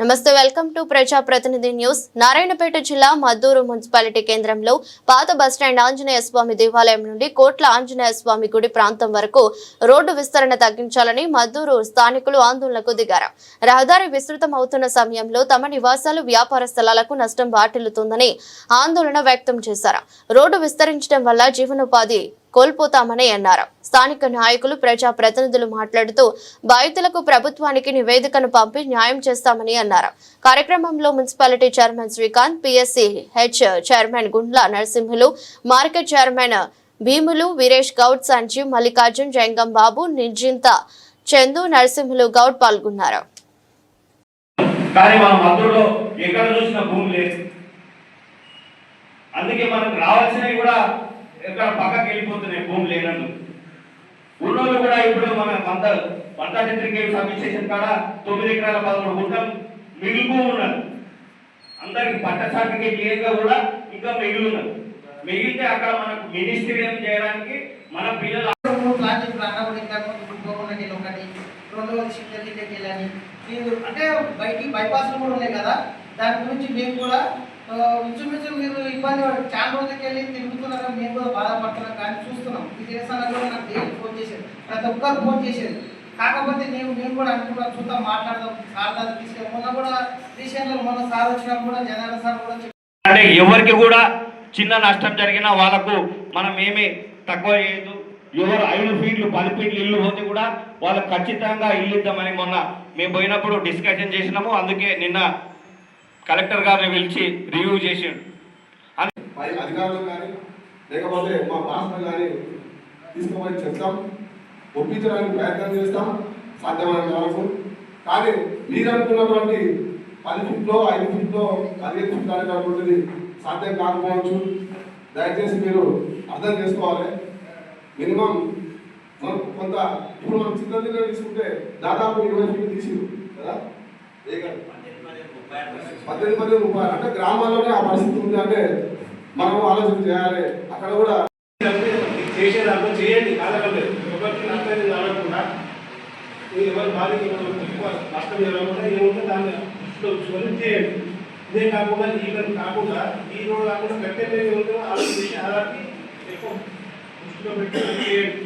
నమస్తే, welcome to ప్రజా ప్రతినిధి న్యూస్. నారాయణపేట జిల్లా మద్దూరు మున్సిపాలిటీ కేంద్రంలో పాత బస్టాండ్ ఆంజనేయ స్వామి దేవాలయం నుండి కోట్ల ఆంజనేయ స్వామి గుడి ప్రాంతం వరకు రోడ్డు విస్తరణ తగ్గించాలని మద్దూరు స్థానికులు ఆందోళనకు దిగారు. రహదారి విస్తృతం అవుతున్న సమయంలో తమ నివాసాలు, వ్యాపార స్థలాలకు నష్టం వాటిల్లుతుందని ఆందోళన వ్యక్తం చేశారు. రోడ్డు విస్తరించడం వల్ల జీవనోపాధి కోల్పోతామని అన్నారు. స్థానిక నాయకులు, ప్రజా ప్రతినిధులు మాట్లాడుతూ బాధితులకు ప్రభుత్వానికి నివేదికను పంపి న్యాయం చేస్తామని అన్నారు. కార్యక్రమంలో municipality chairman Srikanth, PSC H chairman Gundla Narasimhulu, market chairman Bheemulu, Veeresh Goud, Sanjeev, Mallikarjun, Jangam Babu, Nijintha, Chandu, Narasimhulu Goud పాల్గొన్నారు. అందుకే మనకు రావాల్సినవి కూడా ఎక్కడ పక్కకి వెళ్ళిపోతున్నాయి భూమి లేనందుకు. ఉన్నోళ్ళు కూడా ఇప్పుడు మన వంద డిస్ట్రిక్ట్ సబ్స్టేషన్ కాడ 9 ఎకరాల 13 గుంటలు మిగిలిపో ఉన్నారు. అందరికి పట్ట సర్టిఫికేట్ లేక కూడా ఇంకా మిగిలి ఉన్నారు. మిగిలితే అక్కడ మనకు మినీ స్టేడియం చేయడానికి మన పిల్లలు అంటే బయటికి బైపాస్లు కూడా ఉన్నాయి కదా, దాని గురించి మేము కూడా ఇంచుమించు మీరు ఇబ్బంది చాలా రోజులకి వెళ్ళి తిరుగుతున్నారు. మేము కూడా బాధపడుతున్నాం, కానీ చూస్తున్నాం. ఈ దేశాలలో కూడా నాకు డైలీ ఫోన్ చేశారు, ప్రతి ఒక్కరు ఫోన్ చేశారు. కాకపోతే మేము కూడా అనుకున్నాం, చూద్దాం, మాట్లాడదాం, సార్ దగ్గర తీసుకెళ్ళి మొన్న కూడా రీసెంట్గా మొన్న సార్ వచ్చినప్పుడు కూడా జనార్దన్ సార్ కూడా అంటే ఎవరికి కూడా చిన్న నష్టం జరిగినా వాళ్ళకు మనం ఏమీ తక్కువ చేయదు. ఎవరు 5 ఫీట్లు 10 ఫీట్లు ఇల్లు పోతే కూడా వాళ్ళకు ఖచ్చితంగా ఇల్లు ఇద్దామని మొన్న మేము పోయినప్పుడు డిస్కషన్ చేసినాము. అందుకే నిన్న కలెక్టర్ గారిని పిలిచి రివ్యూ చేసిండు. అధికారులు కానీ లేకపోతే మా భాషను కానీ తీసుకుపోయి చెప్తాం, ఒప్పించడానికి ప్రయత్నం చేస్తాం సాధ్యమైనంత వరకు. కానీ మీరు అనుకున్నటువంటి 10 ఫీట్లో 5 ఫీట్లో 15 ఫీట్లు అనేటటువంటిది సాధ్యం కాకపోవచ్చు. దయచేసి మీరు అర్థం చేసుకోవాలి. మినిమం కొంత ఇప్పుడు మనం చిన్న తీసుకుంటే దాదాపు 20 ఫీట్లు తీసిరు కదా, 18-30 అంటే గ్రామాల్లోనే ఆ పరిస్థితి ఉంది. అంటే మనం ఆలోచన చేయాలి. అక్కడ కూడా చేసేదాంట్లో చేయండి, కాదలేదు. ఒకరికి నష్టం జరగకుండా ఎవరు బాధితులు నష్టం జరగకుండా ఏముంటే దాన్ని దృష్టిలో ఉంచుకొని చేయండి. ఇదే కాకుండా ఈ రోజు కాకుండా కట్టె ఆలోచన చేసి అలాంటి ఎక్కువ దృష్టిలో పెట్టి చేయండి.